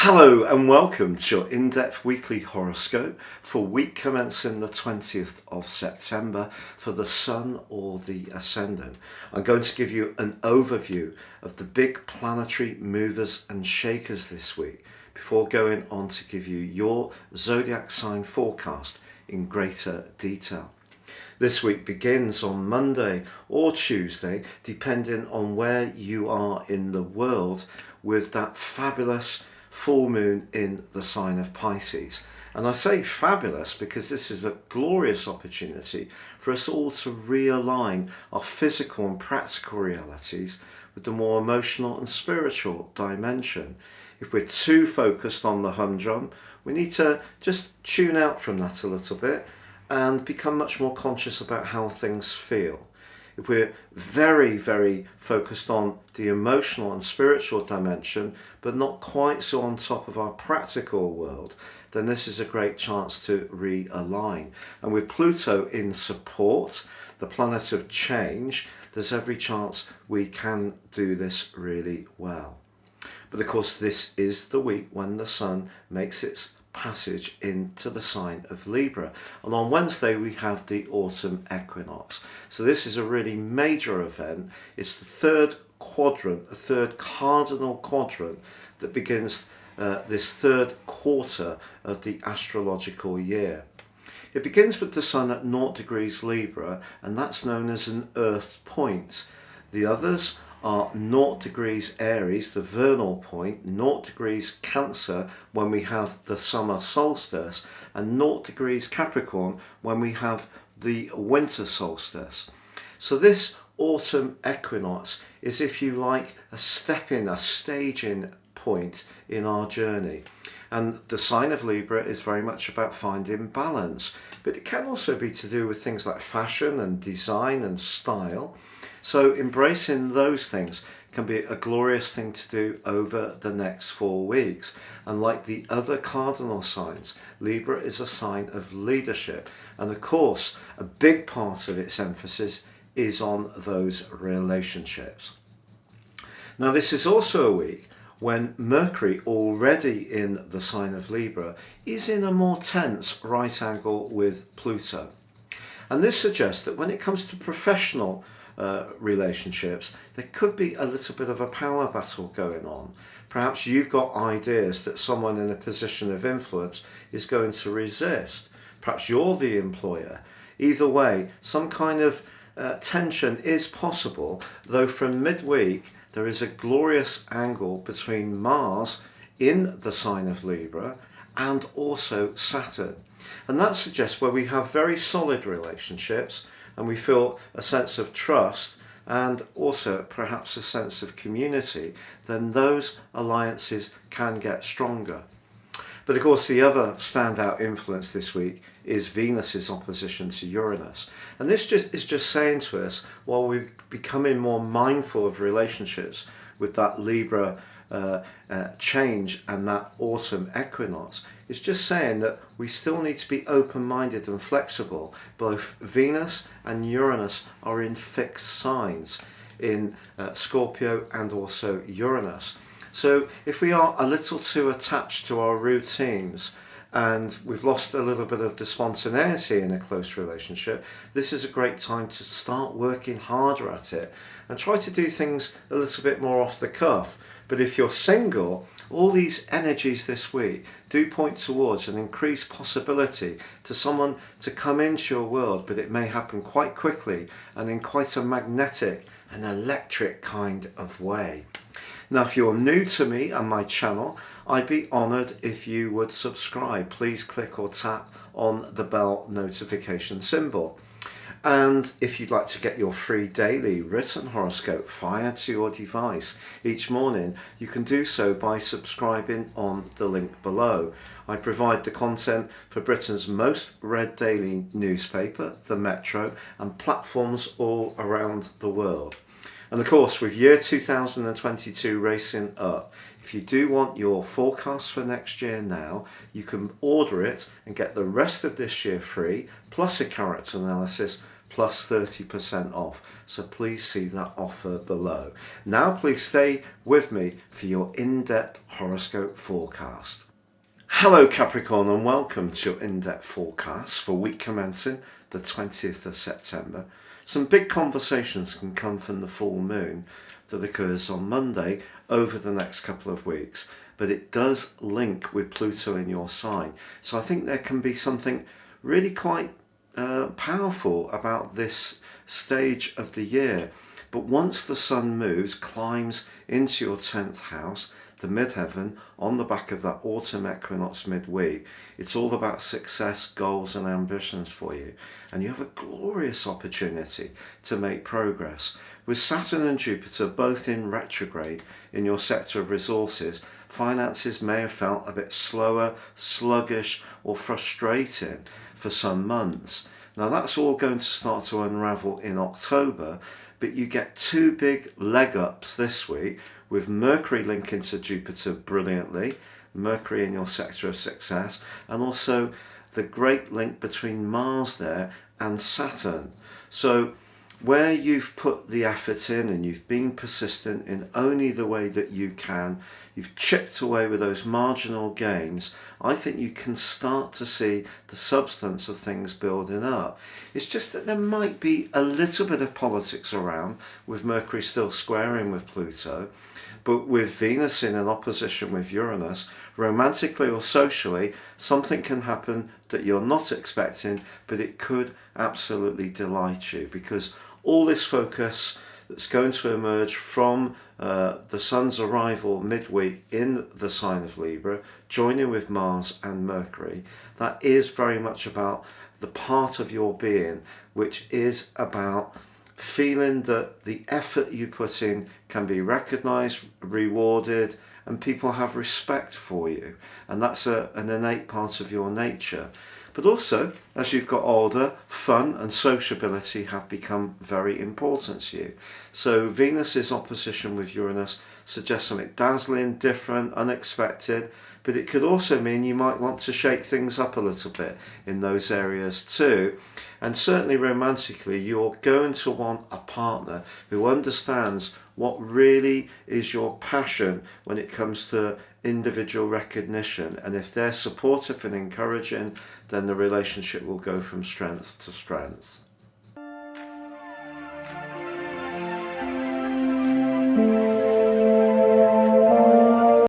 Hello and welcome to your in-depth weekly horoscope for week commencing the 20th of September for the Sun or the Ascendant. I'm going to give you an overview of the big planetary movers and shakers this week before going on to give you your zodiac sign forecast in greater detail. This week begins on Monday or Tuesday, depending on where you are in the world, with that fabulous full moon in the sign of Pisces. And I say fabulous because this is a glorious opportunity for us all to realign our physical and practical realities with the more emotional and spiritual dimension. If we're too focused on the humdrum, we need to just tune out from that a little bit and become much more conscious about how things feel. If we're very focused on the emotional and spiritual dimension, but not quite so on top of our practical world, then this is a great chance to realign. And with Pluto in support, the planet of change, there's every chance we can do this really well. But of course, this is the week when the Sun makes its passage into the sign of Libra, and on Wednesday we have the autumn equinox. So this is a really major event. It's the third quadrant, the third cardinal quadrant that begins this third quarter of the astrological year. It begins with the Sun at 0 degrees Libra, and that's known as an earth point. The others are 0 degrees Aries, the vernal point, 0 degrees Cancer when we have the summer solstice, and 0 degrees Capricorn when we have the winter solstice. So this autumn equinox is, if you like, a staging point in our journey. And the sign of Libra is very much about finding balance, but it can also be to do with things like fashion and design and style. So embracing those things can be a glorious thing to do over the next 4 weeks. And like the other cardinal signs, Libra is a sign of leadership. And of course, a big part of its emphasis is on those relationships. Now, this is also a week when Mercury, already in the sign of Libra, is in a more tense right angle with Pluto. And this suggests that when it comes to professional relationships, there could be a little bit of a power battle going on. Perhaps you've got ideas that someone in a position of influence is going to resist. Perhaps you're the employer. Either way, some kind of tension is possible, though from midweek there is a glorious angle between Mars in the sign of Libra and also Saturn. And that suggests where we have very solid relationships and we feel a sense of trust and also perhaps a sense of community, then those alliances can get stronger. But of course, the other standout influence this week is Venus's opposition to Uranus. And this is just saying to us, while we're becoming more mindful of relationships with that Libra change and that autumn equinox, it's just saying that we still need to be open-minded and flexible. Both Venus and Uranus are in fixed signs in Scorpio and also Uranus. So if we are a little too attached to our routines and we've lost a little bit of the spontaneity in a close relationship, this is a great time to start working harder at it and try to do things a little bit more off the cuff. But if you're single, all these energies this week do point towards an increased possibility to someone to come into your world, but it may happen quite quickly and in quite a magnetic and electric kind of way. Now, if you're new to me and my channel, I'd be honoured if you would subscribe. Please click or tap on the bell notification symbol. And if you'd like to get your free daily written horoscope fired to your device each morning, you can do so by subscribing on the link below. I provide the content for Britain's most read daily newspaper, The Metro, and platforms all around the world. And of course, with year 2022 racing up, if you do want your forecast for next year now, you can order it and get the rest of this year free, plus a character analysis plus 30% off. So please see that offer below. Now please stay with me for your in-depth horoscope forecast. Hello Capricorn, and welcome to your in-depth forecast for week commencing the 20th of September. Some big conversations can come from the full moon that occurs on Monday over the next couple of weeks, but it does link with Pluto in your sign. So I think there can be something really quite powerful about this stage of the year. But once the sun moves, climbs into your 10th house, the midheaven, on the back of that autumn equinox midweek, it's all about success, goals and ambitions for you. And you have a glorious opportunity to make progress. With Saturn and Jupiter both in retrograde in your sector of resources, finances may have felt a bit slower, sluggish or frustrating for some months. Now that's all going to start to unravel in October, but you get two big leg ups this week with Mercury linking to Jupiter brilliantly, Mercury in your sector of success, and also the great link between Mars there and Saturn. So where you've put the effort in and you've been persistent in only the way that you can, you've chipped away with those marginal gains, I think you can start to see the substance of things building up. It's just that there might be a little bit of politics around, with Mercury still squaring with Pluto, but with Venus in an opposition with Uranus, romantically or socially, something can happen that you're not expecting, but it could absolutely delight you, because all this focus that's going to emerge from the sun's arrival midweek in the sign of Libra, joining with Mars and Mercury, that is very much about the part of your being which is about feeling that the effort you put in can be recognized, rewarded, and people have respect for you. And that's an innate part of your nature. But also, as you've got older, fun and sociability have become very important to you. So Venus's opposition with Uranus suggests something dazzling, different, unexpected, but it could also mean you might want to shake things up a little bit in those areas too. And certainly romantically, you're going to want a partner who understands what really is your passion when it comes to individual recognition. And if they're supportive and encouraging, then the relationship will go from strength to strength.